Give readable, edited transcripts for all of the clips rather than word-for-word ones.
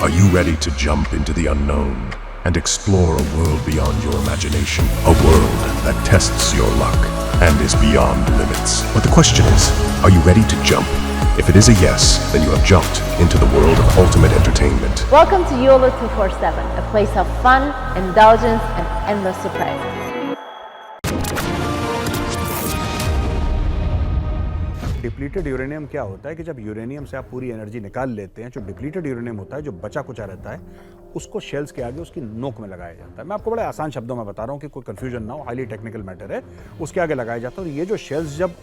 Are you ready to jump into the unknown and explore a world beyond your imagination? A world that tests your luck and is beyond limits. But the question is, are you ready to jump? If it is a yes, then you have jumped into the world of ultimate entertainment. Welcome to YOLO 247, a place of fun, indulgence, and endless surprises. Depleted uranium क्या होता है कि जब uranium से आप पूरी energy निकाल लेते हैं, जो डिप्लीटेड यूरेनियम होता है, जो बचा कुचा रहता है, उसको शेल्स के आगे उसकी नोक में लगाया जाता है। मैं आपको बड़े आसान शब्दों में बता रहा हूँ कि कोई कंफ्यूजन ना हो, हाईली टेक्निकल मैटर है। उसके आगे लगाया जाता है और ये जो शेल्स जब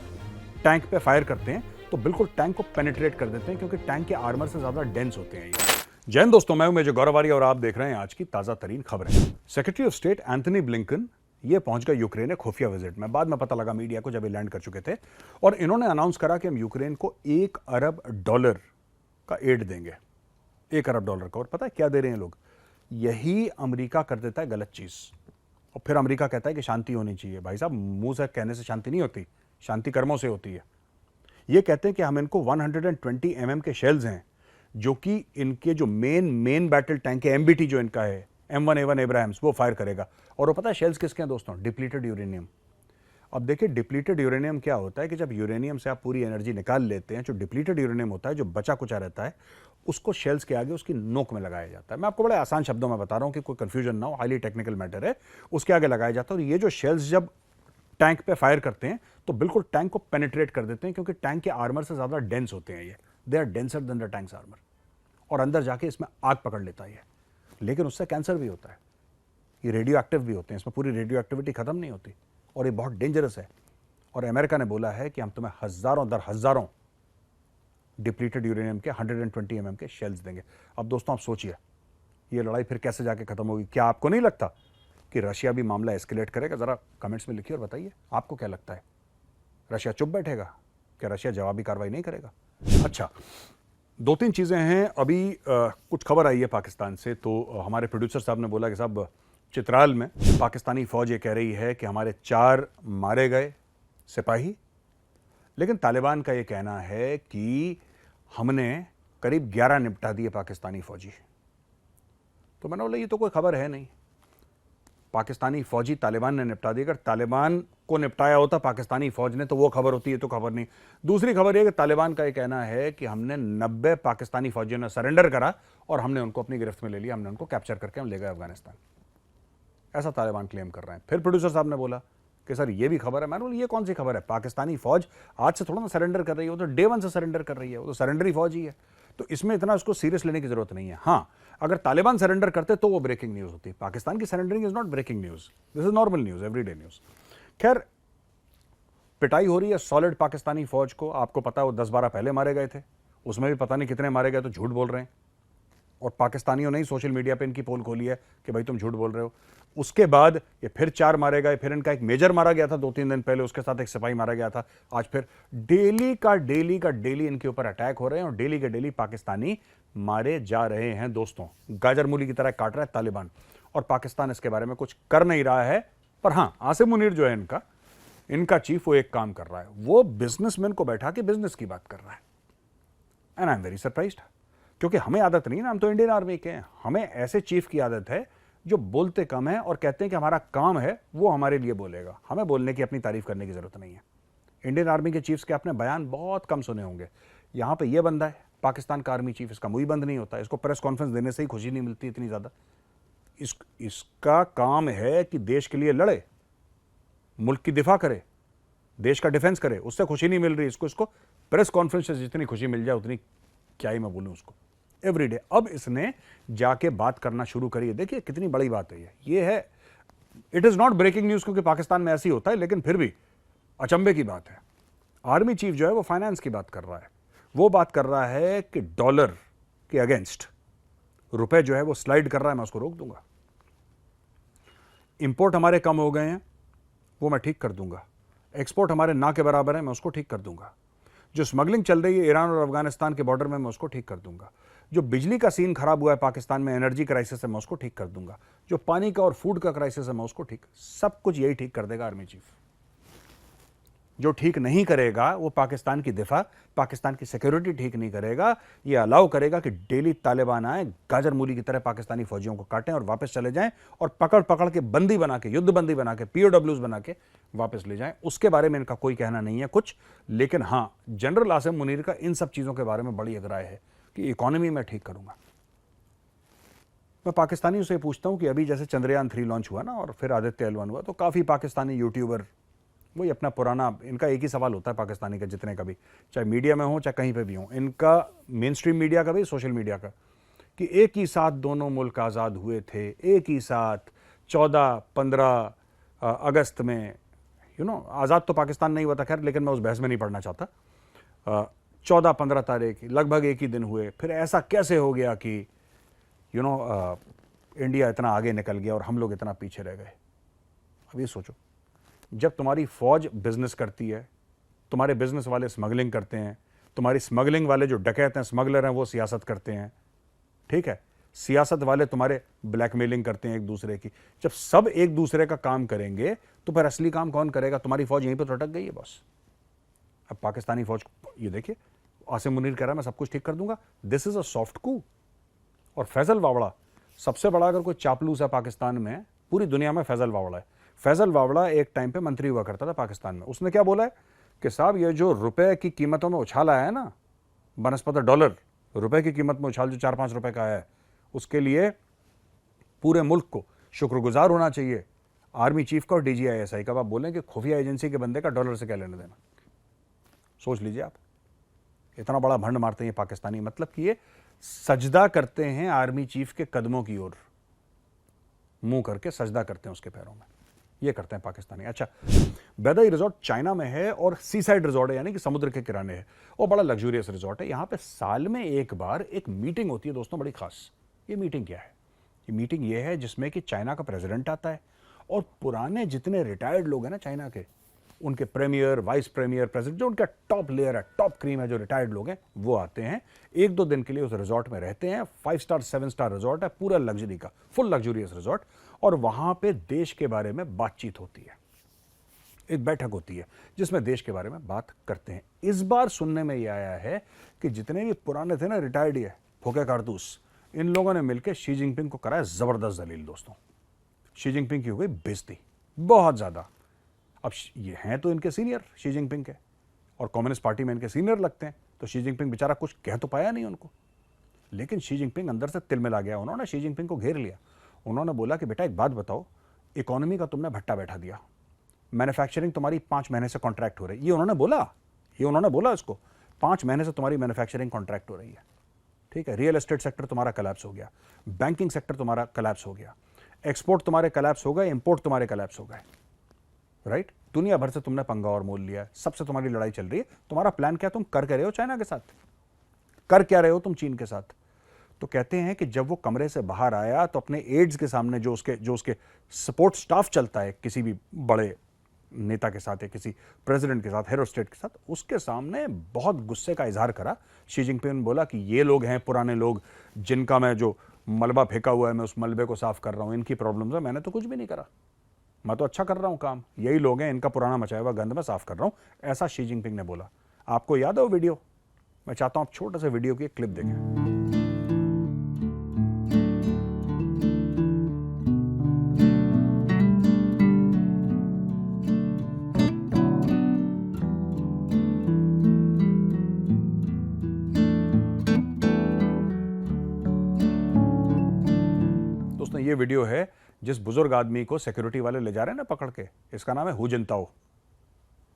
टैंक पे फायर करते हैं तो बिल्कुल टैंक को पेनिट्रेट कर देते हैं, क्योंकि टैंक के आर्मर से ज्यादा डेंस होते हैं ये। जय हिंद दोस्तों, मैं हूं मेजर गौरव आर्य और आप देख रहे हैं आज की ताजा तरीन खबरें। Secretary of state Anthony Blinken ये पहुंच गए यूक्रेन खुफिया विजिट में। बाद में पता लगा मीडिया को जब ये लैंड कर चुके थे, और इन्होंने अनाउंस करा कि हम यूक्रेन को $1 अरब का एड देंगे, $1 अरब का। और पता है क्या दे रहे हैं लोग? यही अमेरिका कर देता है गलत चीज, और फिर अमेरिका कहता है कि शांति होनी चाहिए। भाई साहब, मुंह से कहने से शांति नहीं होती, शांति कर्मों से होती है। ये कहते हैं कि हम इनको 120 mm के शेल्स हैं, जो कि इनके जो मेन बैटल टैंक है, MBT जो इनका है, M1A1 एब्राहम्स, वो फायर करेगा। और वो पता है शेल्स किसके हैं दोस्तों? Depleted uranium. अब देखिए, डिप्लीटेड यूरेनियम क्या होता है कि जब यूरेनियम से आप पूरी एनर्जी निकाल लेते हैं, जो डिप्लीटेड यूरेनियम होता है, जो बचा कुचा रहता है, उसको शेल्स के आगे उसकी नोक में लगाया जाता है। मैं आपको बड़े आसान शब्दों में बता रहा हूं कि कोई कंफ्यूजन ना हो, हाईली टेक्निकल मैटर है। उसके आगे लगाया जाता है और ये जो शेल्स जब टैंक पे फायर करते हैं तो बिल्कुल टैंक को पेनिट्रेट कर देते हैं, क्योंकि टैंक के आर्मर से ज्यादा डेंस होते हैं ये। They are denser than the tanks armour, और अंदर जाके इसमें आग पकड़ लेता है ये। लेकिन उससे कैंसर भी होता है, ये रेडियो एक्टिव भी होते हैं, इसमें पूरी रेडियो एक्टिविटी खत्म नहीं होती, और ये बहुत डेंजरस है। और अमेरिका ने बोला है कि हम तुम्हें हजारों दर हजारों डिप्लीटेड यूरेनियम के 120 mm के शेल्स देंगे। अब दोस्तों आप सोचिए, ये लड़ाई फिर कैसे जाके खत्म होगी? क्या आपको नहीं लगता कि रशिया भी मामला एस्केलेट करेगा? जरा कमेंट्स में लिखिए और बताइए, आपको क्या लगता है? रशिया चुप बैठेगा? क्या रशिया जवाबी कार्रवाई नहीं करेगा? अच्छा, 2-3 चीजें हैं। अभी कुछ खबर आई है पाकिस्तान से, तो हमारे प्रोड्यूसर साहब ने बोला कि साहब, चित्राल में पाकिस्तानी फौज ये कह रही है कि हमारे 4 मारे गए सिपाही, लेकिन तालिबान का ये कहना है कि हमने करीब 11 निपटा दिए पाकिस्तानी फौजी। तो मैंने बोला ये तो कोई खबर है नहीं, पाकिस्तानी फौजी तालिबान ने निपटा दिया। अगर तालिबान को निपटाया होता पाकिस्तानी फौज ने तो वो खबर होती है, तो खबर नहीं। दूसरी खबर यह कि तालिबान का यह कहना है कि हमने 90 पाकिस्तानी फौजियों ने सरेंडर करा और हमने उनको अपनी गिरफ्त में ले लिया, हमने उनको कैप्चर करके हम ले गए अफगानिस्तान। ऐसा तालिबान क्लेम कर रहे हैं। फिर प्रोड्यूसर साहब ने बोला कि सर ये भी खबर है। मैंने बोला ये कौन सी खबर है? पाकिस्तानी फौज आज से थोड़ा ना सरेंडर कर रही है, वो तो डे 1 से सरेंडर कर रही है, वो तो सरेंडरी फौज ही है। तो इसमें इतना उसको सीरियस लेने की जरूरत नहीं है। हाँ, अगर तालिबान सरेंडर करते तो वो ब्रेकिंग न्यूज होती। पाकिस्तान की surrendering is not breaking news, this is normal news, everyday news. खैर, पिटाई हो रही है सॉलिड पाकिस्तानी फौज को। आपको पता है वो 10-12 पहले मारे गए थे, उसमें भी पता नहीं कितने मारे गए, तो झूठ बोल रहे हैं। और पाकिस्तानियों ने ही सोशल मीडिया पे इनकी पोल खोली है कि भाई तुम झूठ बोल रहे हो। उसके बाद ये फिर 4 मारे गए, फिर इनका एक मेजर मारा गया था 2-3 दिन पहले, उसके साथ एक सिपाही मारा गया था। आज फिर डेली का डेली इनके ऊपर अटैक हो रहे हैं, और डेली के डेली पाकिस्तानी मारे जा रहे हैं दोस्तों। गाजर मूली की तरह काट रहा है तालिबान, और पाकिस्तान इसके बारे में कुछ कर नहीं रहा है। पर हाँ, आसिम मुनीर जो है इनका चीफ, वो एक काम कर रहा है, वो बिजनेसमैन को बैठा के बिजनेस की बात कर रहा है। And I am very surprised, क्योंकि हमें आदत नहीं है ना, हम तो इंडियन आर्मी के हैं। हमें ऐसे चीफ की आदत है जो बोलते कम है और कहते हैं कि हमारा काम है वो हमारे लिए बोलेगा, हमें बोलने की, अपनी तारीफ करने की जरूरत नहीं है। इंडियन आर्मी के चीफ्स के आपने बयान बहुत कम सुने होंगे। यहां पे ये बंदा है पाकिस्तान का आर्मी चीफ, इसका मुंह ही बंद नहीं होता, इसको प्रेस कॉन्फ्रेंस देने से ही खुशी नहीं मिलती इतनी ज्यादा। इसका काम है कि देश के लिए लड़े, मुल्क की दिफा करे, देश का डिफेंस करे, उससे खुशी नहीं मिल रही इसको प्रेस कॉन्फ्रेंस से जितनी खुशी मिल जाए उतनी क्या ही मैं बोलूं उसको, एवरीडे। अब इसने जाके बात करना शुरू करी है। देखिए कितनी बड़ी बात है ये है, it is not breaking news, क्योंकि पाकिस्तान में ऐसी होता है, लेकिन फिर भी अचंभे की बात है। आर्मी चीफ जो है वो फाइनेंस की बात कर रहा है। वो बात कर रहा है कि डॉलर के अगेंस्ट रुपए जो है वो स्लाइड कर रहा है, मैं उसको रोक दूंगा। इंपोर्ट हमारे कम हो गए हैं, वो मैं ठीक कर दूंगा। एक्सपोर्ट हमारे ना के बराबर है, मैं उसको ठीक कर दूंगा। जो स्मगलिंग चल रही है ईरान और अफगानिस्तान के बॉर्डर में, मैं उसको ठीक कर दूंगा। जो बिजली का सीन खराब हुआ है पाकिस्तान में, एनर्जी क्राइसिस है, मैं उसको ठीक कर दूंगा। जो पानी का और फूड का क्राइसिस है, मैं उसको ठीक, सब कुछ यही ठीक कर देगा आर्मी चीफ। जो ठीक नहीं करेगा वो पाकिस्तान की दिफा, पाकिस्तान की सिक्योरिटी ठीक नहीं करेगा। ये अलाउ करेगा कि डेली तालिबान आए, गाजर मूली की तरह पाकिस्तानी फौजियों को काटें और वापस चले जाएं और पकड़ पकड़ के बंदी बना के, युद्धबंदी बना के, पीओडब्ल्यूज बना के वापस ले जाएं। उसके बारे में इनका कोई कहना नहीं है कुछ, लेकिन हां, जनरल आसिम मुनीर का इन सब चीजों के बारे में बड़ी अगराय है कि इकोनॉमी मैं ठीक करूंगा। मैं पाकिस्तानियों से पूछता हूं कि अभी जैसे चंद्रयान 3 लॉन्च हुआ ना और फिर आदित्य L1 हुआ, तो काफ़ी पाकिस्तानी यूट्यूबर वही अपना पुराना, इनका एक ही सवाल होता है पाकिस्तानी का, जितने का भी, चाहे मीडिया में हो चाहे कहीं पे भी हो, इनका मेन स्ट्रीम मीडिया का भी, सोशल मीडिया का, कि एक ही साथ दोनों मुल्क आज़ाद हुए थे, एक ही साथ 14-15 अगस्त में, आज़ाद तो पाकिस्तान नहीं हुआ था खैर, लेकिन मैं उस बहस में नहीं पढ़ना चाहता। 14-15 तारीख लगभग एक ही दिन हुए, फिर ऐसा कैसे हो गया कि इंडिया इतना आगे निकल गया और हम लोग इतना पीछे रह गए। अब ये सोचो, जब तुम्हारी फौज बिजनेस करती है, तुम्हारे बिजनेस वाले स्मगलिंग करते हैं, तुम्हारी स्मगलिंग वाले जो डकैत हैं, स्मगलर हैं, वो सियासत करते हैं, ठीक है, सियासत वाले तुम्हारे ब्लैकमेलिंग करते हैं एक दूसरे की, जब सब एक दूसरे का काम करेंगे तो फिर असली काम कौन करेगा? तुम्हारी फौज यहीं पर तो अटक गई है बॉस। अब पाकिस्तानी फौज, ये देखिए, आसिम मुनीर कह रहा है मैं सब कुछ ठीक कर दूंगा, दिस इज अ सॉफ्ट कू। और फैजल वावड़ा, सबसे बड़ा अगर कोई चापलूस है पाकिस्तान में, पूरी दुनिया में फैजल वावड़ा है। फैजल वावड़ा एक टाइम पे मंत्री हुआ करता था पाकिस्तान में। उसने क्या बोला है कि साहब ये जो रुपए की कीमतों में उछाल आया है ना, बनस्पत डॉलर रुपए की कीमत में उछाल जो 4-5 रुपए का है, उसके लिए पूरे मुल्क को शुक्रगुजार होना चाहिए। आर्मी चीफ का और DGISI का। आप बोलें कि खुफिया एजेंसी के बंदे का डॉलर से क्या लेना देना? सोच लीजिए आप, इतना बड़ा भंड मारते हैं पाकिस्तानी, मतलब कि ये सजदा करते हैं आर्मी चीफ के कदमों की ओर, मुंह करके सजदा करते हैं उसके पैरों में, ये करते हैं पाकिस्तानी। अच्छा, बेदाई रिजॉर्ट चाइना में है और सी साइड रिजॉर्ट है, यानी कि समुद्र के किनारे है, और बड़ा लग्जूरियस रिजॉर्ट है। यहाँ पे साल में एक बार एक मीटिंग होती है दोस्तों, बड़ी खास। ये मीटिंग क्या है? ये मीटिंग ये है जिसमें कि चाइना का प्रेसिडेंट आता है और पुराने जितने रिटायर्ड लोग हैं ना चाइना के, उनके प्रीमियर, वाइस प्रीमियर, प्रेसिडेंट, जो उनका टॉप लेयर है, टॉप क्रीम है, जो रिटायर्ड लोग हैं, वो आते हैं 1-2 दिन के लिए उस रिजॉर्ट में रहते हैं। 5 स्टार 7 स्टार रिजॉर्ट है, पूरा लग्जरी का, फुल लग्जूरियस रिजॉर्ट, और वहां पे देश के बारे में बातचीत होती है, एक बैठक होती है जिसमें देश के बारे में बात करते हैं। इस बार सुनने में यह आया है कि जितने भी पुराने थे ना रिटायर्ड, ये भूखे कारतूस, इन लोगों ने मिलकर शी जिनपिंग को कराया जबरदस्त जलील। दोस्तों, शी जिनपिंग की हो गई बेइज्जती बहुत ज्यादा। अब ये हैं तो इनके सीनियर शी जिनपिंग के, और कम्युनिस्ट पार्टी में इनके सीनियर लगते हैं, तो शी जिनपिंग बेचारा कुछ कह तो पाया नहीं उनको, लेकिन शी जिनपिंग अंदर से तिलमिला गया। उन्होंने शी जिनपिंग को घेर लिया। उन्होंने बोला कि बेटा एक बात बताओ, इकोनॉमी का तुमने भट्टा बैठा दिया, मैन्युफैक्चरिंग तुम्हारी 5 महीने से कॉन्ट्रैक्ट हो रही है, ये उन्होंने बोला इसको, 5 महीने से तुम्हारी मैन्युफैक्चरिंग कॉन्ट्रैक्ट हो रही है, ठीक है। रियल एस्टेट सेक्टर तुम्हारा कलैप्स हो गया, बैंकिंग सेक्टर तुम्हारा कलैप्स हो गया, एक्सपोर्ट तुम्हारे कलैप्स हो गए, इंपोर्ट तुम्हारे कलैप्स हो गए, राइट। दुनिया भर से तुमने पंगा और मोल लिया, सबसे तुम्हारी लड़ाई चल रही है। तुम्हारा प्लान क्या, तुम कर रहे हो चाइना के साथ, कर क्या रहे हो तुम चीन के साथ? तो कहते हैं कि जब वो कमरे से बाहर आया तो अपने एड्स के सामने, जो उसके सपोर्ट स्टाफ चलता है किसी भी बड़े नेता के साथ या किसी प्रेसिडेंट के साथ, हेड ऑफ स्टेट के साथ, उसके सामने बहुत गुस्से का इजहार करा। शी जिनपिंग ने बोला कि ये लोग हैं पुराने लोग, जिनका मैं जो मलबा फेंका हुआ है मैं उस मलबे को साफ कर रहा हूं, इनकी प्रॉब्लम्स है, मैंने तो कुछ भी नहीं करा, मैं तो अच्छा कर रहा हूं काम, यही लोग हैं, इनका पुराना मचाया हुआ गंद मैं साफ कर रहा हूं, ऐसा शी जिनपिंग ने बोला। आपको याद है वो वीडियो? मैं चाहता हूं आप छोटे से वीडियो की एक क्लिप देखें। दोस्तों, ये वीडियो है जिस बुजुर्ग आदमी को सिक्योरिटी वाले ले जा रहे हैं ना पकड़ के, इसका नाम है हु जिनताओ।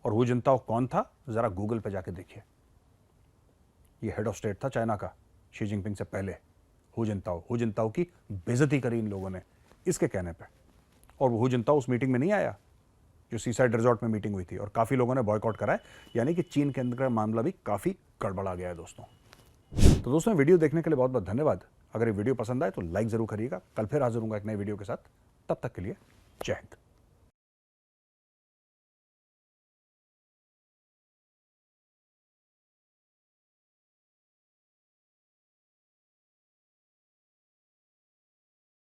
और हु जिनताओ कौन था, जरा गूगल पे जाके देखिए। ये हेड ऑफ स्टेट था चाइना का शी जिनपिंग से पहले। हु जिनताओ की बेइज्जती करी इन लोगों ने इसके कहने पे, और वो हु जिनताओ उस मीटिंग में नहीं आया जो सी साइड रिजॉर्ट में मीटिंग हुई थी, और काफी लोगों ने बॉयकॉट करा है, यानी कि चीन के अंदर का मामला भी काफी गड़बड़ा गया है दोस्तों। तो दोस्तों, वीडियो देखने के लिए बहुत बहुत धन्यवाद। अगर ये वीडियो पसंद आए तो लाइक जरूर करिएगा। कल फिर हाजिर होऊंगा एक नए वीडियो के साथ, तब तक के लिए जय हिंद।